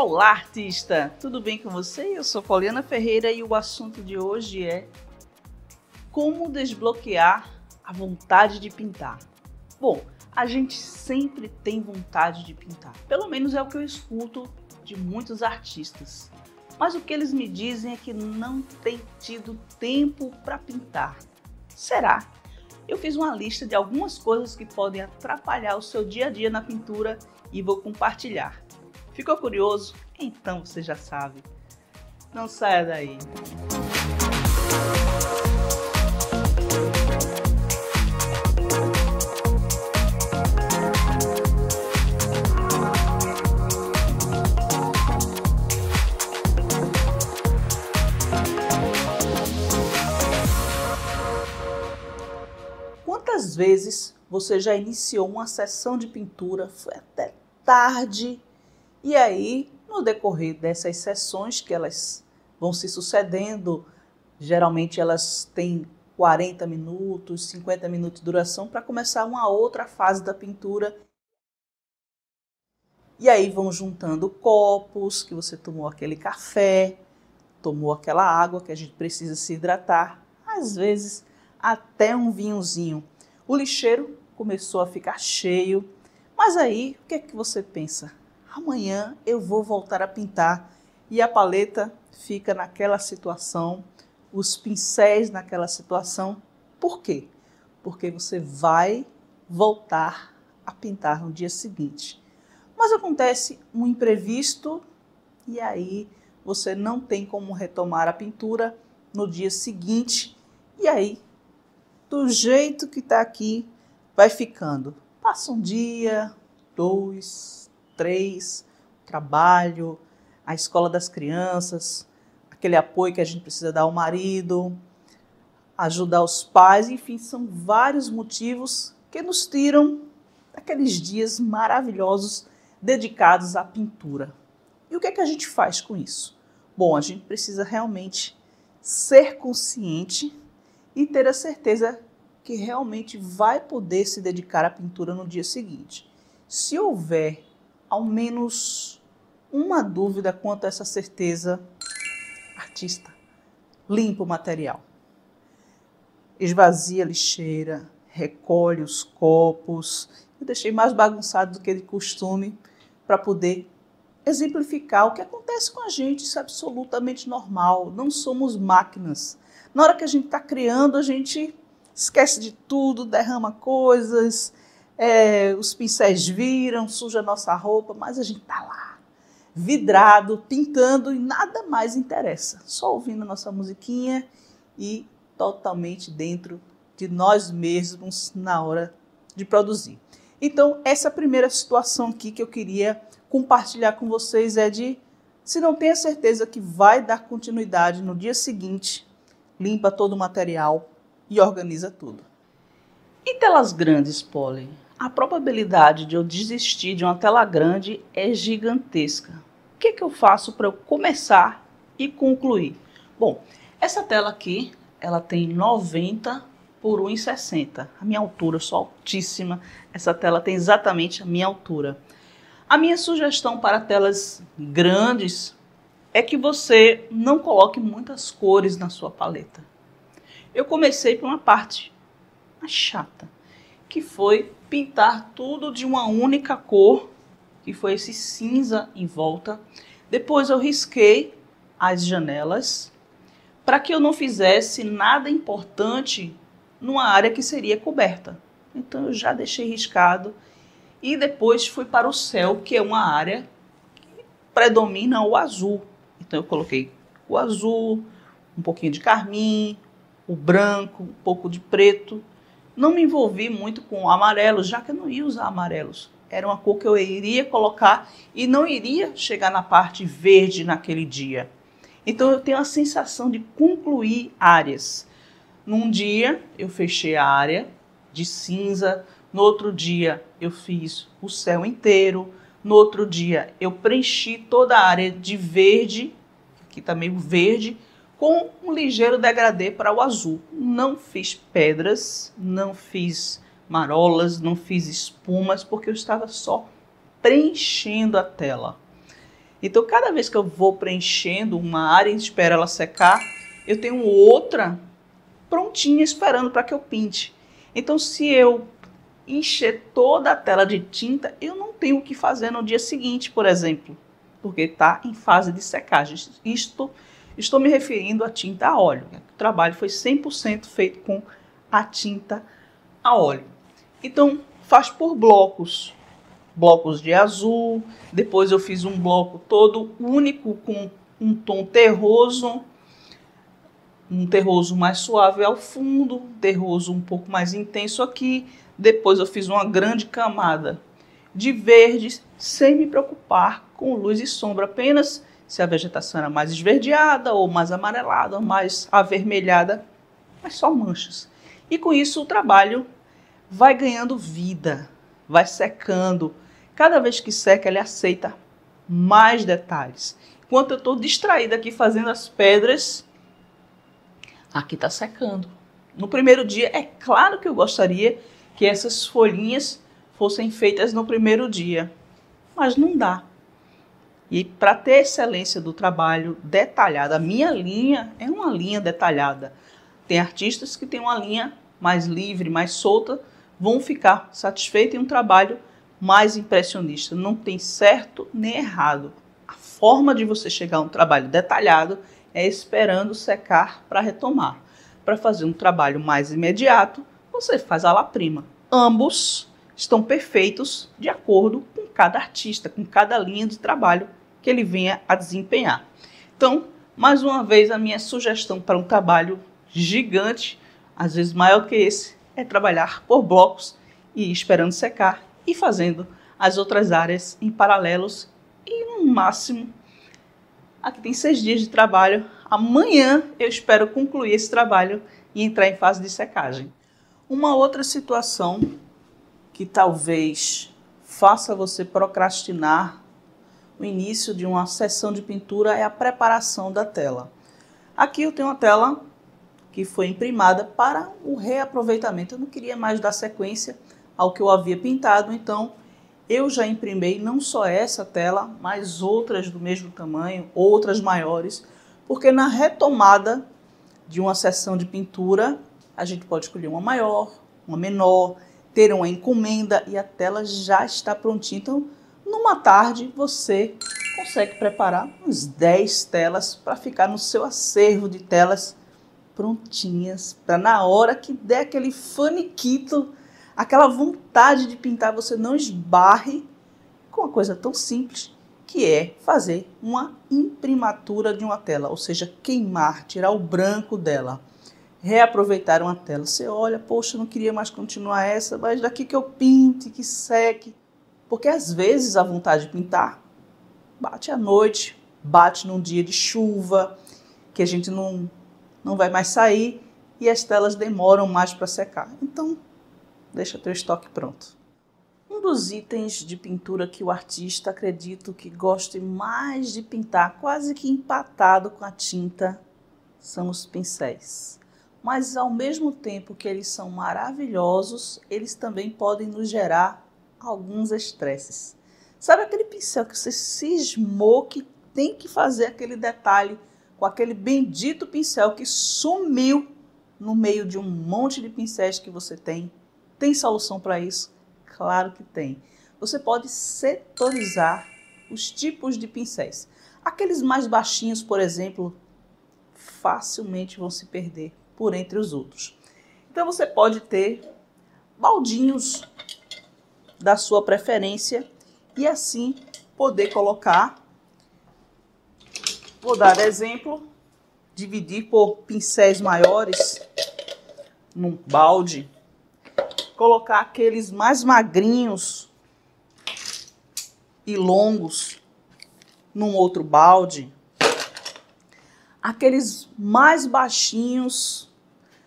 Olá, artista! Tudo bem com você? Eu sou Poliana Ferreira e o assunto de hoje é como desbloquear a vontade de pintar. Bom, a gente sempre tem vontade de pintar, pelo menos é o que eu escuto de muitos artistas. Mas o que eles me dizem é que não tem tido tempo para pintar. Será? Eu fiz uma lista de algumas coisas que podem atrapalhar o seu dia a dia na pintura e vou compartilhar. Ficou curioso? Então você já sabe. Não saia daí. Quantas vezes você já iniciou uma sessão de pintura, foi até tarde, e aí, no decorrer dessas sessões, que elas vão se sucedendo, geralmente elas têm 40 minutos, 50 minutos de duração, para começar uma outra fase da pintura. E aí vão juntando copos, que você tomou aquele café, tomou aquela água que a gente precisa se hidratar, às vezes até um vinhozinho. O lixeiro começou a ficar cheio, mas aí o que é que você pensa? Amanhã eu vou voltar a pintar e a paleta fica naquela situação, os pincéis naquela situação. Por quê? Porque você vai voltar a pintar no dia seguinte. Mas acontece um imprevisto e aí você não tem como retomar a pintura no dia seguinte. E aí, do jeito que está aqui, vai ficando. Passa um dia, 2, 3, trabalho, a escola das crianças, aquele apoio que a gente precisa dar ao marido, ajudar os pais, enfim, são vários motivos que nos tiram daqueles dias maravilhosos dedicados à pintura. E o que é que a gente faz com isso? Bom, a gente precisa realmente ser consciente e ter a certeza que realmente vai poder se dedicar à pintura no dia seguinte. Se houver ao menos uma dúvida quanto a essa certeza, artista, limpa o material. Esvazia a lixeira, recolhe os copos. Eu deixei mais bagunçado do que de costume para poder exemplificar o que acontece com a gente. Isso é absolutamente normal, não somos máquinas. Na hora que a gente está criando, a gente esquece de tudo, derrama coisas, os pincéis viram, suja a nossa roupa, mas a gente está lá, vidrado, pintando e nada mais interessa. Só ouvindo a nossa musiquinha e totalmente dentro de nós mesmos na hora de produzir. Então, essa primeira situação aqui que eu queria compartilhar com vocês é de, se não tem a certeza que vai dar continuidade no dia seguinte, limpa todo o material e organiza tudo. Em telas grandes, Polly, a probabilidade de eu desistir de uma tela grande é gigantesca. O que eu faço para eu começar e concluir? Bom, essa tela aqui, ela tem 90 por 1,60. A minha altura, eu sou altíssima, essa tela tem exatamente a minha altura. A minha sugestão para telas grandes é que você não coloque muitas cores na sua paleta. Eu comecei por uma parte mais chata, que foi pintar tudo de uma única cor, que foi esse cinza em volta. Depois eu risquei as janelas, para que eu não fizesse nada importante numa área que seria coberta. Então eu já deixei riscado e depois fui para o céu, que é uma área que predomina o azul. Então eu coloquei o azul, um pouquinho de carmim, o branco, um pouco de preto. Não me envolvi muito com o amarelo, já que eu não ia usar amarelos. Era uma cor que eu iria colocar e não iria chegar na parte verde naquele dia. Então eu tenho a sensação de concluir áreas. Num dia eu fechei a área de cinza, no outro dia eu fiz o céu inteiro, no outro dia eu preenchi toda a área de verde, aqui está meio verde, com um ligeiro degradê para o azul. Não fiz pedras, não fiz marolas, não fiz espumas, porque eu estava só preenchendo a tela. Então, cada vez que eu vou preenchendo uma área e espero ela secar, eu tenho outra prontinha esperando para que eu pinte. Então, se eu encher toda a tela de tinta, eu não tenho o que fazer no dia seguinte, por exemplo, porque está em fase de secagem. Estou me referindo à tinta a óleo. O trabalho foi 100% feito com a tinta a óleo. Então, faz por blocos. Blocos de azul, depois eu fiz um bloco todo único com um tom terroso, um terroso mais suave ao fundo, um terroso um pouco mais intenso aqui. Depois eu fiz uma grande camada de verde, sem me preocupar com luz e sombra, apenas se a vegetação era mais esverdeada, ou mais amarelada, ou mais avermelhada, mas só manchas. E com isso o trabalho vai ganhando vida, vai secando. Cada vez que seca, ele aceita mais detalhes. Enquanto eu estou distraída aqui fazendo as pedras, aqui está secando. No primeiro dia, é claro que eu gostaria que essas folhinhas fossem feitas no primeiro dia, mas não dá. E para ter excelência do trabalho detalhado, a minha linha é uma linha detalhada. Tem artistas que têm uma linha mais livre, mais solta, vão ficar satisfeitos em um trabalho mais impressionista. Não tem certo nem errado. A forma de você chegar a um trabalho detalhado é esperando secar para retomar. Para fazer um trabalho mais imediato, você faz a la prima. Ambos estão perfeitos de acordo com cada artista, com cada linha de trabalho que ele venha a desempenhar. Então, mais uma vez, a minha sugestão para um trabalho gigante, às vezes maior que esse, é trabalhar por blocos e ir esperando secar e fazendo as outras áreas em paralelos. E no máximo, aqui tem 6 dias de trabalho. Amanhã eu espero concluir esse trabalho e entrar em fase de secagem. Uma outra situação que talvez faça você procrastinar o início de uma sessão de pintura é a preparação da tela. Aqui eu tenho uma tela que foi imprimada para o reaproveitamento. Eu não queria mais dar sequência ao que eu havia pintado, então eu já imprimei não só essa tela, mas outras do mesmo tamanho, outras maiores, porque na retomada de uma sessão de pintura, a gente pode escolher uma maior, uma menor, ter uma encomenda e a tela já está prontinha. Então, numa tarde, você consegue preparar uns 10 telas para ficar no seu acervo de telas prontinhas, para na hora que der aquele faniquito, aquela vontade de pintar, você não esbarre com uma coisa tão simples, que é fazer uma imprimatura de uma tela, ou seja, queimar, tirar o branco dela, reaproveitar uma tela. Você olha, poxa, eu não queria mais continuar essa, mas daqui que eu pinte, que seque. Porque às vezes a vontade de pintar bate à noite, bate num dia de chuva, que a gente não vai mais sair e as telas demoram mais para secar. Então, deixa teu estoque pronto. Um dos itens de pintura que o artista, acredito que goste mais de pintar, quase que empatado com a tinta, são os pincéis. Mas ao mesmo tempo que eles são maravilhosos, eles também podem nos gerar alguns estresses. Sabe aquele pincel que você cismou que tem que fazer aquele detalhe com aquele bendito pincel que sumiu no meio de um monte de pincéis que você tem? Tem solução para isso? Claro que tem. Você pode setorizar os tipos de pincéis. Aqueles mais baixinhos, por exemplo, facilmente vão se perder por entre os outros. Então você pode ter baldinhos da sua preferência e assim poder colocar, vou dar exemplo, dividir por pincéis maiores num balde, colocar aqueles mais magrinhos e longos num outro balde, aqueles mais baixinhos,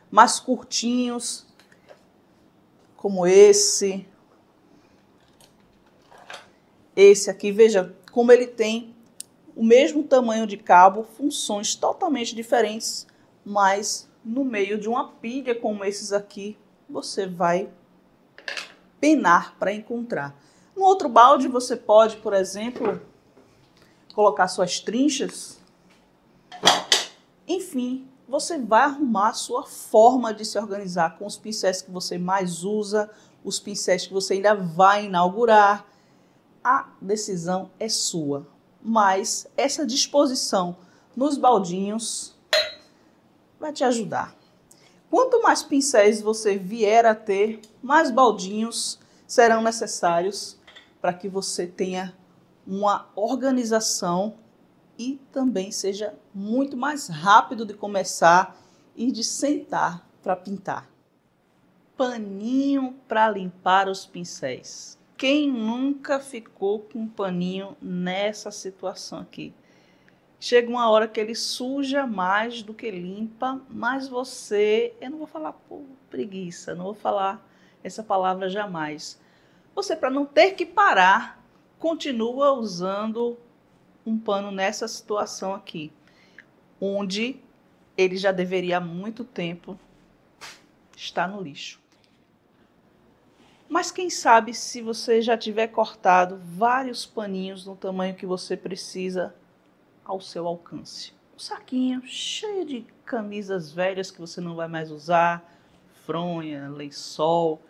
mais curtinhos, como esse aqui, veja como ele tem o mesmo tamanho de cabo, funções totalmente diferentes, mas no meio de uma pilha como esses aqui, você vai penar para encontrar. No outro balde você pode, por exemplo, colocar suas trinchas. Enfim, você vai arrumar a sua forma de se organizar com os pincéis que você mais usa, os pincéis que você ainda vai inaugurar. A decisão é sua, mas essa disposição nos baldinhos vai te ajudar. Quanto mais pincéis você vier a ter, mais baldinhos serão necessários para que você tenha uma organização e também seja muito mais rápido de começar e de sentar para pintar. Paninho para limpar os pincéis. Quem nunca ficou com um paninho nessa situação aqui? Chega uma hora que ele suja mais do que limpa, mas você, eu não vou falar por preguiça, não vou falar essa palavra jamais. Você, para não ter que parar, continua usando um pano nessa situação aqui, onde ele já deveria há muito tempo estar no lixo. Mas quem sabe se você já tiver cortado vários paninhos no tamanho que você precisa ao seu alcance. Um saquinho cheio de camisas velhas que você não vai mais usar, fronha, lençol,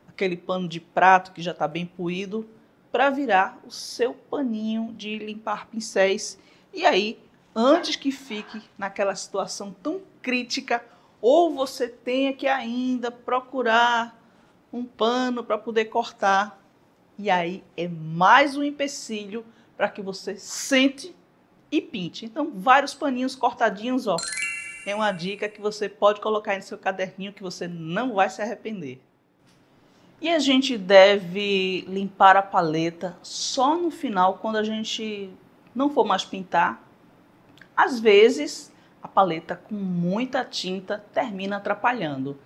aquele pano de prato que já está bem poído, para virar o seu paninho de limpar pincéis. E aí, antes que fique naquela situação tão crítica, ou você tenha que ainda procurar um pano para poder cortar, e aí é mais um empecilho para que você sente e pinte. Então, vários paninhos cortadinhos, ó, é uma dica que você pode colocar aí no seu caderninho que você não vai se arrepender. E a gente deve limpar a paleta só no final, quando a gente não for mais pintar. Às vezes, a paleta com muita tinta termina atrapalhando.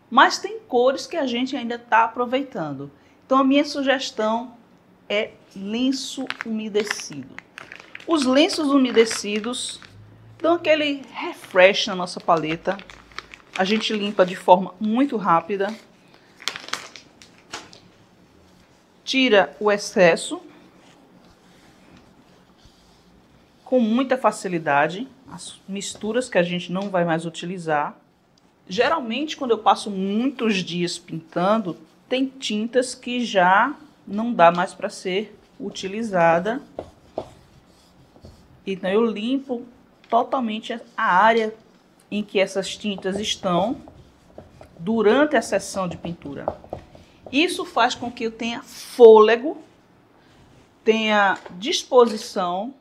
Mas tem cores que a gente ainda está aproveitando. Então, a minha sugestão é lenço umedecido. Os lenços umedecidos dão aquele refresh na nossa paleta. A gente limpa de forma muito rápida. Tira o excesso com muita facilidade. As misturas que a gente não vai mais utilizar. Geralmente, quando eu passo muitos dias pintando, tem tintas que já não dá mais para ser utilizada. Então, eu limpo totalmente a área em que essas tintas estão durante a sessão de pintura. Isso faz com que eu tenha fôlego, tenha disposição.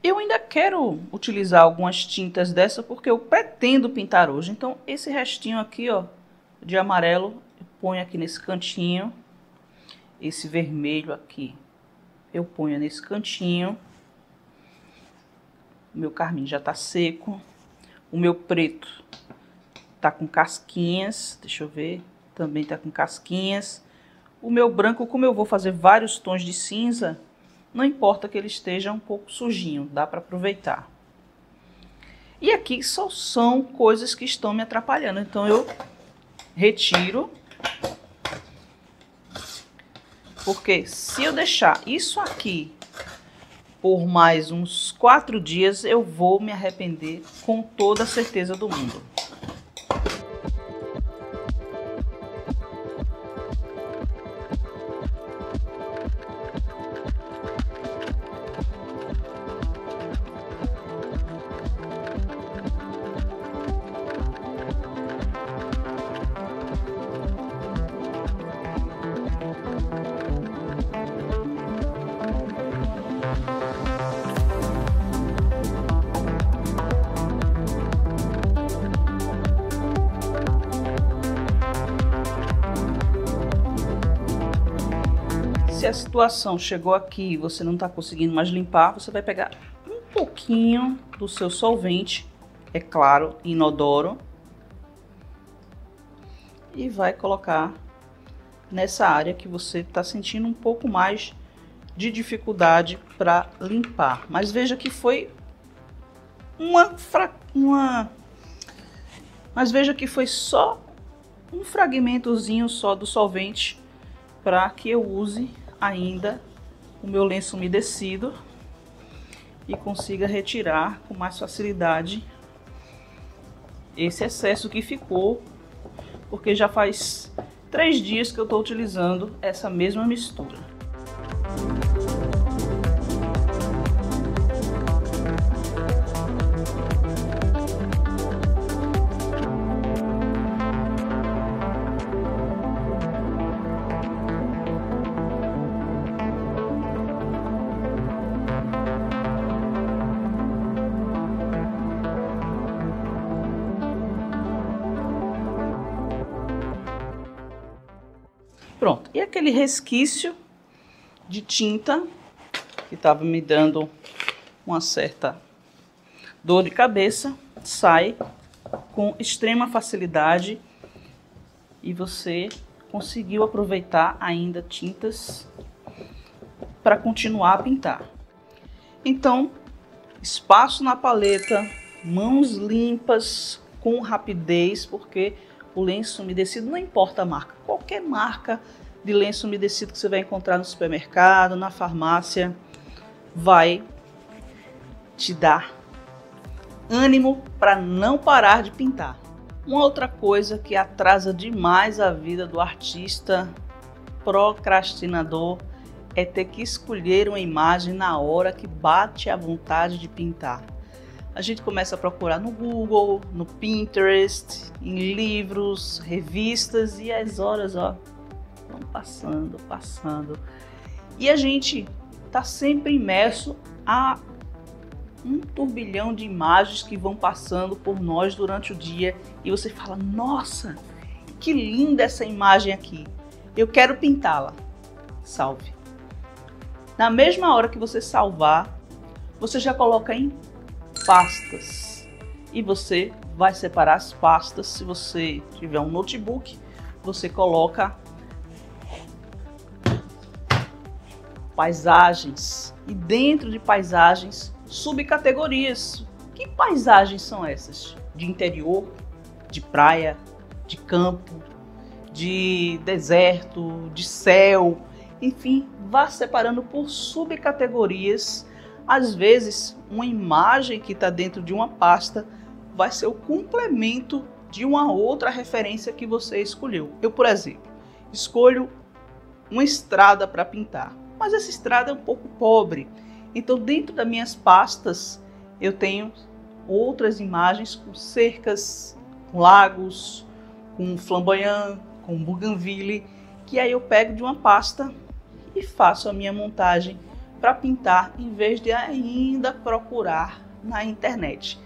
Eu ainda quero utilizar algumas tintas dessa porque eu pretendo pintar hoje. Então, esse restinho aqui, ó, de amarelo, eu ponho aqui nesse cantinho. Esse vermelho aqui, eu ponho nesse cantinho. O meu carmim já tá seco. O meu preto tá com casquinhas. Deixa eu ver. Também tá com casquinhas. O meu branco, como eu vou fazer vários tons de cinza, não importa que ele esteja um pouco sujinho, dá para aproveitar. E aqui só são coisas que estão me atrapalhando, então eu retiro. Porque se eu deixar isso aqui por mais uns 4 dias, eu vou me arrepender com toda a certeza do mundo. Se a situação chegou aqui e você não está conseguindo mais limpar, você vai pegar um pouquinho do seu solvente, é claro, inodoro, e vai colocar nessa área que você está sentindo um pouco mais de dificuldade para limpar. Mas veja que foi Mas veja que foi só um fragmentozinho só do solvente para que eu use ainda o meu lenço umedecido. e consiga retirar com mais facilidade esse excesso que ficou, porque já faz 3 dias que eu estou utilizando essa mesma mistura. Pronto, e aquele resquício de tinta que estava me dando uma certa dor de cabeça, sai com extrema facilidade e você conseguiu aproveitar ainda tintas para continuar a pintar. Então, espaço na paleta, mãos limpas, com rapidez, porque o lenço umedecido, não importa a marca, qualquer marca de lenço umedecido que você vai encontrar no supermercado, na farmácia, vai te dar ânimo para não parar de pintar. Uma outra coisa que atrasa demais a vida do artista procrastinador é ter que escolher uma imagem na hora que bate a vontade de pintar. A gente começa a procurar no Google, no Pinterest, em livros, revistas, e as horas vão passando. E a gente está sempre imerso a um turbilhão de imagens que vão passando por nós durante o dia. E você fala, nossa, que linda essa imagem aqui, eu quero pintá-la. Salve. Na mesma hora que você salvar, você já coloca em pastas e você vai separar as pastas. Se você tiver um notebook, você coloca paisagens e dentro de paisagens, subcategorias. Que paisagens são essas? De interior, de praia, de campo, de deserto, de céu, enfim, vá separando por subcategorias. Às vezes, uma imagem que está dentro de uma pasta vai ser o complemento de uma outra referência que você escolheu. Eu, por exemplo, escolho uma estrada para pintar, mas essa estrada é um pouco pobre. Então, dentro das minhas pastas, eu tenho outras imagens com cercas, com lagos, com flamboyant, com bougainville, que aí eu pego de uma pasta e faço a minha montagem para pintar, em vez de ainda procurar na internet.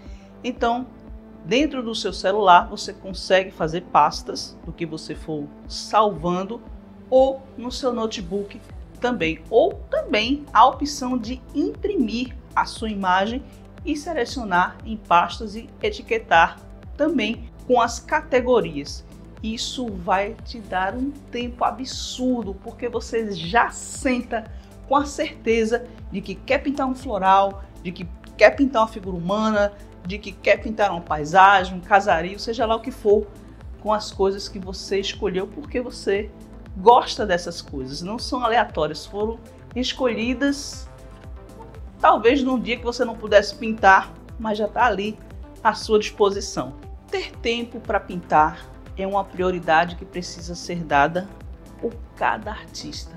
Então, dentro do seu celular, você consegue fazer pastas do que você for salvando, ou no seu notebook também, ou também a opção de imprimir a sua imagem e selecionar em pastas e etiquetar também com as categorias. Isso vai te dar um tempo absurdo, porque você já senta com a certeza de que quer pintar um floral, de que quer pintar uma figura humana, de que quer pintar uma paisagem, um casario, seja lá o que for, com as coisas que você escolheu, porque você gosta dessas coisas, não são aleatórias, foram escolhidas talvez num dia que você não pudesse pintar, mas já está ali à sua disposição. Ter tempo para pintar é uma prioridade que precisa ser dada por cada artista.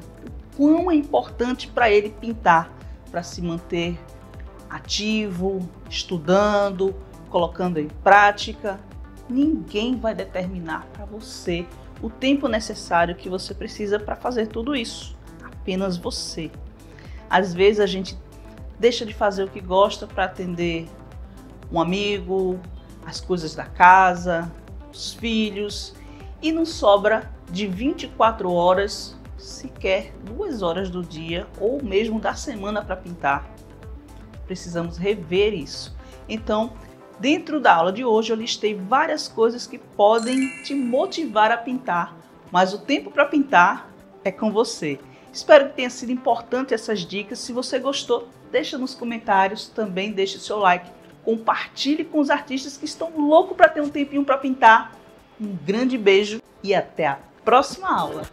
O quão é importante para ele pintar, para se manter ativo, estudando, colocando em prática. Ninguém vai determinar para você o tempo necessário que você precisa para fazer tudo isso. Apenas você. Às vezes a gente deixa de fazer o que gosta para atender um amigo, as coisas da casa, os filhos, e não sobra de 24 horas, sequer 2 horas do dia ou mesmo da semana para pintar. Precisamos rever isso. Então, dentro da aula de hoje eu listei várias coisas que podem te motivar a pintar, mas o tempo para pintar é com você. Espero que tenha sido importante essas dicas. Se você gostou, deixa nos comentários, também deixe seu like, compartilhe com os artistas que estão loucos para ter um tempinho para pintar. Um grande beijo e até a próxima aula!